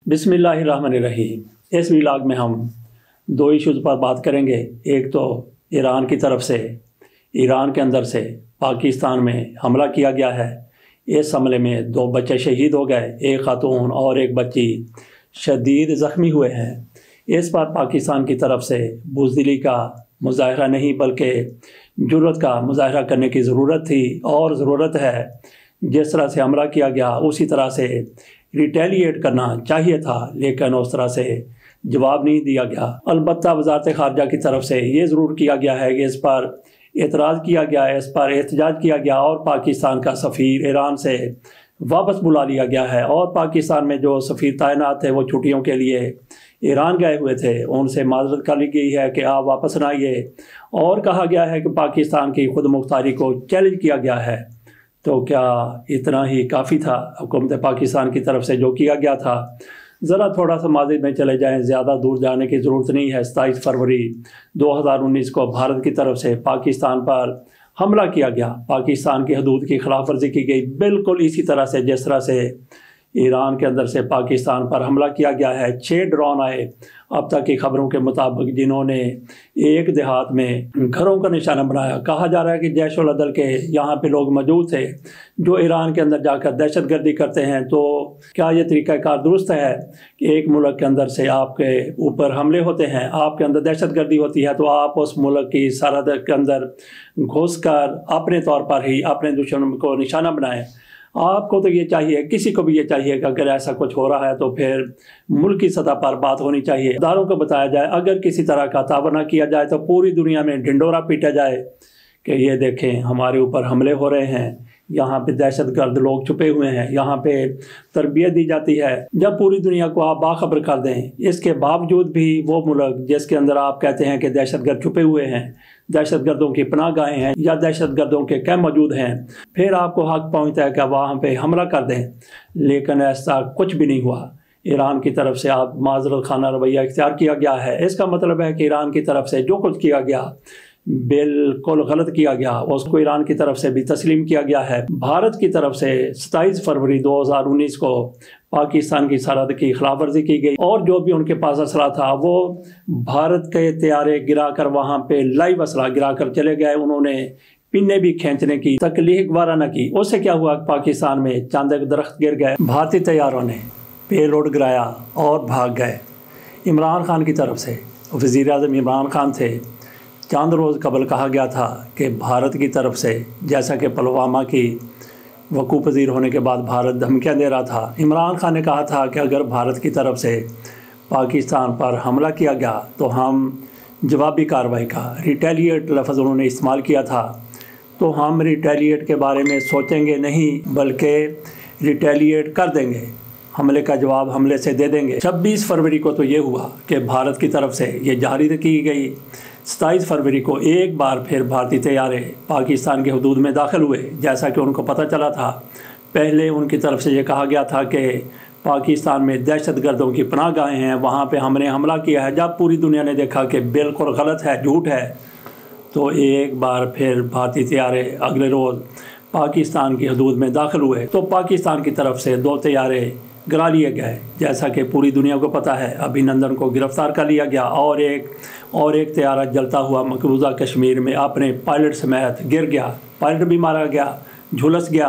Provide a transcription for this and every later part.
बिस्मिल्लाहिर्रहमानिर्रहीम। इस व्लॉग में हम दो इश्यूज़ पर बात करेंगे। एक तो ईरान की तरफ से ईरान के अंदर से पाकिस्तान में हमला किया गया है। इस हमले में 2 बच्चे शहीद हो गए, एक खातून और एक बच्ची शदीद ज़ख्मी हुए हैं। इस पर पाकिस्तान की तरफ से बुज़दिली का मुज़ाहरा नहीं बल्कि जुर्रत का मुज़ाहरा करने की ज़रूरत थी और ज़रूरत है। जिस तरह से हमला किया गया उसी तरह से रिटेलिएट करना चाहिए था, लेकिन उस तरह से जवाब नहीं दिया गया। अलबत्ता वज़ारत ख़ारजा की तरफ से ये ज़रूर किया गया है कि इस पर एतराज़ किया गया, इस पर एहतजाज किया गया और पाकिस्तान का सफ़ीर ईरान से वापस बुला लिया गया है। और पाकिस्तान में जो सफ़ीर तैनात थे वो छुट्टियों के लिए ईरान गए हुए थे, उनसे माज़रत कर ली गई है कि आप वापस ना आइए। और कहा गया है कि पाकिस्तान की खुद मुख्तारी को चैलेंज किया गया है। तो क्या इतना ही काफ़ी था हुकूमत पाकिस्तान की तरफ से जो किया गया था? ज़रा थोड़ा सा माज़ी में चले जाएं, ज़्यादा दूर जाने की ज़रूरत नहीं है। 27 फरवरी 2019 को भारत की तरफ से पाकिस्तान पर हमला किया गया, पाकिस्तान की हदूद की खिलाफ वर्जी की गई, बिल्कुल इसी तरह से जिस तरह से ईरान के अंदर से पाकिस्तान पर हमला किया गया है। 6 ड्रोन आए अब तक की खबरों के मुताबिक, जिन्होंने एक देहात में घरों का निशाना बनाया। कहा जा रहा है कि जैश उल अदल के यहाँ पे लोग मौजूद थे जो ईरान के अंदर जाकर दहशतगर्दी करते हैं। तो क्या ये तरीक़ाकार दुरुस्त है कि एक मुल्क के अंदर से आपके ऊपर हमले होते हैं, आपके अंदर दहशतगर्दी होती है, तो आप उस मुल्क की सरहद के अंदर घुस कर अपने तौर पर ही अपने दुश्मन को निशाना बनाएं? आपको तो ये चाहिए, किसी को भी ये चाहिए कि अगर ऐसा कुछ हो रहा है तो फिर मुल्क की सतह पर बात होनी चाहिए। इदारों को बताया जाए, अगर किसी तरह का ताबा किया जाए तो पूरी दुनिया में ढिंडोरा पीटा जाए कि ये देखें हमारे ऊपर हमले हो रहे हैं, यहाँ पे दहशतगर्द लोग छुपे हुए हैं, यहाँ पे तरबियत दी जाती है। जब पूरी दुनिया को आप बाखबर कर दें, इसके बावजूद भी वो मुल्क जिसके अंदर आप कहते हैं कि दहशतगर्द छुपे हुए हैं, दहशतगर्दों की पनाहगाहें हैं या दहशतगर्दों के कैंप मौजूद हैं, फिर आपको हक पहुँचता है कि वहाँ पे हमला कर दें। लेकिन ऐसा कुछ भी नहीं हुआ। ईरान की तरफ से आप माज़रत खाना रवैया इख्तियार किया गया है। इसका मतलब है कि ईरान की तरफ से जो कुछ किया गया बिल्कुल गलत किया गया, उसको ईरान की तरफ से भी तस्लीम किया गया है। भारत की तरफ से 27 फरवरी 2019 को पाकिस्तान की सरहद की खिलाफ वर्जी की गई और जो भी उनके पास असला था वो भारत के तैयारे गिरा कर वहाँ पे लाइव असला गिरा कर चले गए। उन्होंने पिन्ने भी खींचने की तकलीफ गवारा न की। उससे क्या हुआ, पाकिस्तान में चांद के दरख्त गिर गए, भारतीय तैयारों ने पेलोड गिराया और भाग गए। इमरान खान की तरफ से वज़ीर आज़म इमरान खान थे। चंद रोज़ कबल कहा गया था कि भारत की तरफ से, जैसा कि पुलवामा की वकूफ़ पज़ीर होने के बाद भारत धमकियां दे रहा था, इमरान खान ने कहा था कि अगर भारत की तरफ से पाकिस्तान पर हमला किया गया तो हम जवाबी कार्रवाई का, रिटेलिएट लफ्ज़ उन्होंने इस्तेमाल किया था, तो हम रिटेलिएट के बारे में सोचेंगे नहीं बल्कि रिटेलिएट कर देंगे, हमले का जवाब हमले से दे देंगे। 26 फरवरी को तो ये हुआ कि भारत की तरफ से ये जारी की गई। 27 फरवरी को एक बार फिर भारतीय तैयारे पाकिस्तान के हदूद में दाखिल हुए। जैसा कि उनको पता चला था, पहले उनकी तरफ से ये कहा गया था कि पाकिस्तान में दहशतगर्दों की पनाहगाहें हैं, वहाँ पे हमने हमला किया है। जब पूरी दुनिया ने देखा कि बिल्कुल गलत है, झूठ है, तो एक बार फिर भारतीय तैयारे अगले रोज़ पाकिस्तान की हदूद में दाखिल हुए। तो पाकिस्तान की तरफ से 2 तैयारे गिरा लिए गए। जैसा कि पूरी दुनिया को पता है, अभिनंदन को गिरफ़्तार कर लिया गया और एक तैयारा जलता हुआ मकबूजा कश्मीर में अपने पायलट समेत गिर गया, पायलट भी मारा गया, झुलस गया।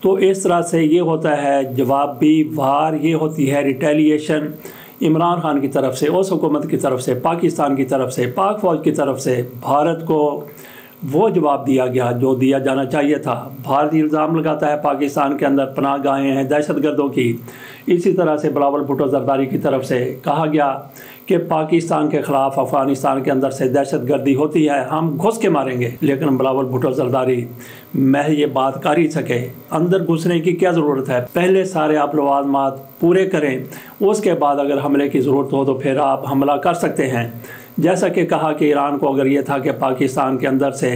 तो इस तरह से ये होता है जवाबी वार, ये होती है रिटेलिएशन इमरान खान की तरफ से, उस हुकूमत की तरफ से, पाकिस्तान की तरफ से, पाक फ़ौज की तरफ से भारत को वो जवाब दिया गया जो दिया जाना चाहिए था। भारत इल्ज़ाम लगाता है पाकिस्तान के अंदर पनाहगाहें हैं दहशतगर्दों की। इसी तरह से बिलावल भुट्टो ज़रदारी की तरफ से कहा गया कि पाकिस्तान के ख़िलाफ़ अफ़गानिस्तान के अंदर से दहशतगर्दी होती है, हम घुस के मारेंगे। लेकिन बिलावल भुट्टो ज़रदारी महज ये बात कर ही सके, अंदर घुसने की क्या ज़रूरत है? पहले सारे आप लवाज़मात पूरे करें, उसके बाद अगर हमले की ज़रूरत हो तो फिर आप हमला कर सकते हैं। जैसा कि कहा कि ईरान को अगर ये था कि पाकिस्तान के अंदर से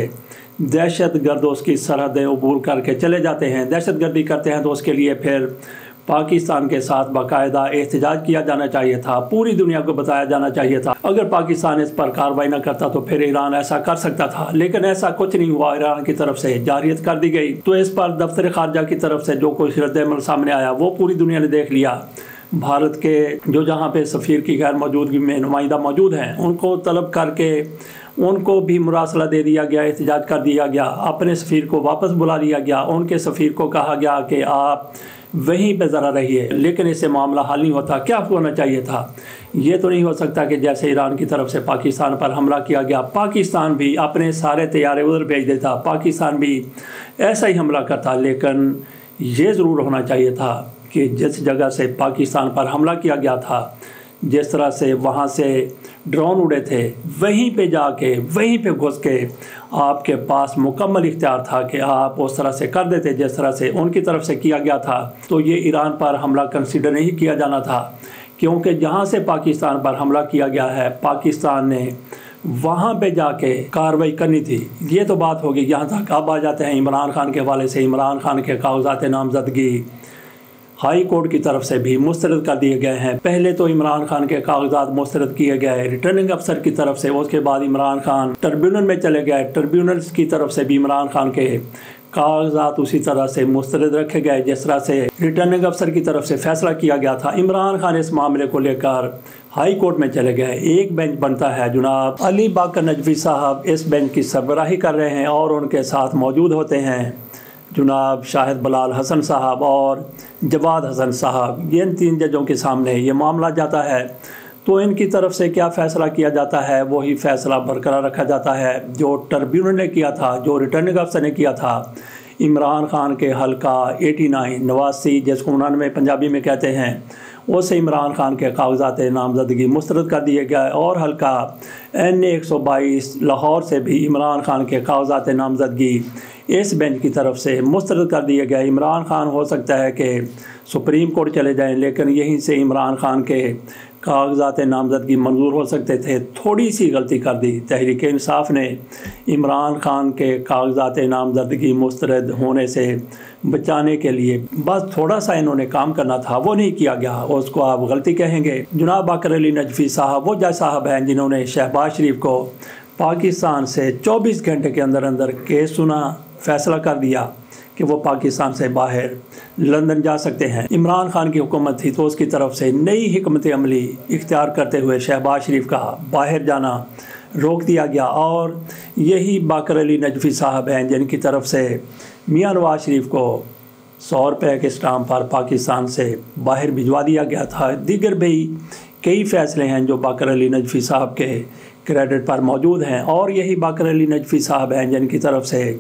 दहशतगर्द उसकी सरहदें अबूर करके चले जाते हैं, दहशतगर्दी करते हैं, तो उसके लिए फिर पाकिस्तान के साथ बाकायदा एहतजाज किया जाना चाहिए था, पूरी दुनिया को बताया जाना चाहिए था। अगर पाकिस्तान इस पर कार्रवाई न करता तो फिर ईरान ऐसा कर सकता था, लेकिन ऐसा कुछ नहीं हुआ। ईरान की तरफ से जारियत कर दी गई। तो इस पर दफ्तर खारजा की तरफ से जो कुछ रद्द-ए-अमल सामने आया वो पूरी दुनिया ने देख लिया। بھارت کے جو جہاں پہ سفیر کی غیر موجودگی میں نمائندہ موجود ہیں ان کو طلب کر کے ان کو بھی مراسلہ دے دیا گیا، احتجاج کر دیا گیا، اپنے سفیر کو واپس بلا لیا گیا، ان کے سفیر کو کہا گیا کہ آپ وہیں پہ ذرا رہیے، لیکن اس سے معاملہ حل نہیں ہوتا۔ کیا ہونا چاہیے تھا؟ یہ تو نہیں ہو سکتا کہ جیسے ایران کی طرف سے پاکستان پر حملہ کیا گیا، پاکستان بھی اپنے سارے طیارے ادھر بھیج دیتا، پاکستان بھی ایسا ہی حملہ کرتا، لیکن یہ ضرور ہونا چاہیے تھا کہ جس جگہ سے پاکستان پر حملہ کیا گیا تھا، جس طرح سے وہاں سے ڈرون اڑے تھے، وہیں پہ جا کے وہیں پہ گھس کے آپ کے پاس مکمل اختیار تھا کہ آپ اس طرح سے کر دیتے جس طرح سے ان کی طرف سے کیا گیا تھا۔ تو یہ ایران پر حملہ کنسیڈر نہیں کیا جانا تھا، کیونکہ جہاں سے پاکستان پر حملہ کیا گیا ہے پاکستان نے وہاں پہ جا کے کارروائی کرنی تھی۔ یہ تو بات ہوگی۔ یہاں تک اب آ جاتے ہیں عمران خان کے حوالے سے۔ عمران خان کے کاغذات نامزدگی ہائی کورٹ کی طرف سے بھی مسترد کر دیے گئے ہیں۔ پہلے تو عمران خان کے کاغذات مسترد کیے گئے ریٹرننگ افسر کی طرف سے، اس کے بعد عمران خان ٹربیونل میں چلے گئے، ٹربیونلز کی طرف سے بھی عمران خان کے کاغذات اسی طرح سے مسترد رکھے گئے جس طرح سے ریٹرننگ افسر کی طرف سے فیصلہ کیا گیا تھا۔ عمران خان اس معاملے کو لے کر ہائی کورٹ میں چلے گئے۔ ایک بینچ بنتا ہے، جناب علی باقر نجوی صاحب اس بینچ کی سربراہی کر رہے ہیں اور ان کے ساتھ موجود ہوتے ہیں جناب شاہد بلال حسن صاحب اور جواد حسن صاحب۔ یہ ان تین ججوں کے سامنے یہ معاملہ جاتا ہے، تو ان کی طرف سے کیا فیصلہ کیا جاتا ہے وہی فیصلہ برقرار رکھا جاتا ہے جو ٹربیونل نے کیا تھا، جو ریٹرننگ افسر نے کیا تھا۔ عمران خان کے حلقہ 89 89 جس کو 99 پنجابی میں کہتے ہیں، اسے عمران خان کے کاغذات نامزدگی مسترد کر دیے گئے، اور حلقہ NA 122 لاہور سے بھی عمران خان کے کاغذات نامزدگی اس بینچ کی طرف سے مسترد کر دیے گئے۔ عمران خان ہو سکتا ہے کہ سپریم کورٹ چلے جائیں، لیکن یہیں سے عمران خان کے کاغذات نامزدگی منظور ہو سکتے تھے۔ تھوڑی سی غلطی کر دی تحریک انصاف نے، عمران خان کے کاغذات نامزدگی مسترد ہونے سے بچانے کے لیے بس تھوڑا سا انہوں نے کام کرنا تھا، وہ نہیں کیا گیا، اس کو آپ غلطی کہیں گے۔ جناب باقر علی نجوی صاحب وہ جج صاحب ہیں جنہوں نے شہباز شریف کو پاکستان سے 24 گھنٹے کے اندر اندر کیس سنا، فیصلہ کر دیا کہ وہ پاکستان سے باہر لندن جا سکتے ہیں۔ عمران خان کی حکومت تھی تو اس کی طرف سے نئی حکمت عملی اختیار کرتے ہوئے شہباز شریف کا باہر جانا روک دیا گیا، اور یہی باقر علی نجوی صاحب ہیں جن کی طرف سے میاں نواز شریف کو 100 روپے کے اسٹامپ پر پاکستان سے باہر بھجوا دیا گیا تھا۔ دیگر بھی کئی فیصلے ہیں جو باقر علی نجوی صاحب کے کریڈٹ پر موجود ہیں، اور یہی باقر علی نجوی صاحب ہیں جن کی طرف سے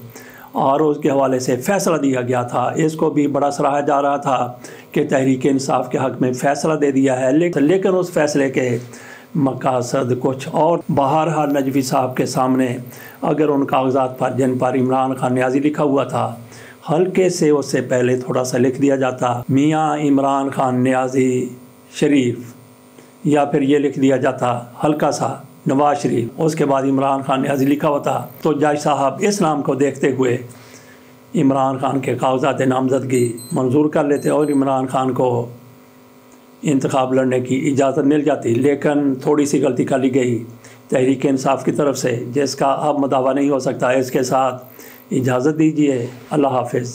ROs کے حوالے سے فیصلہ دیا گیا تھا۔ اس کو بھی بڑا سراہا جا رہا تھا کہ تحریک انصاف کے حق میں فیصلہ دے دیا ہے، لیکن اس فیصلے کے مقاصد کچھ اور۔ بہرحال نجوی صاحب کے سامنے اگر ان کاغذات پر جن پر عمران خان نیازی لکھا ہوا تھا، ہلکے سے اس سے پہلے تھوڑا سا لکھ دیا جاتا میاں عمران خان نیازی شریف، یا پھر یہ لکھ دیا جاتا ہلکا سا نواز شریف، اس کے بعد عمران خان نیازی لکھا ہوتا، تو جج صاحب اس نام کو دیکھتے ہوئے عمران خان کے کاغذات نامزدگی منظور کر لیتے اور عمران خان کو انتخاب لڑنے کی اجازت مل جاتی۔ لیکن تھوڑی سی غلطی کر لی گئی تحریک انصاف کی طرف سے، جس کا اب مداوع نہیں ہو سکتا۔ اس کے ساتھ اجازت دیجیے، اللہ حافظ۔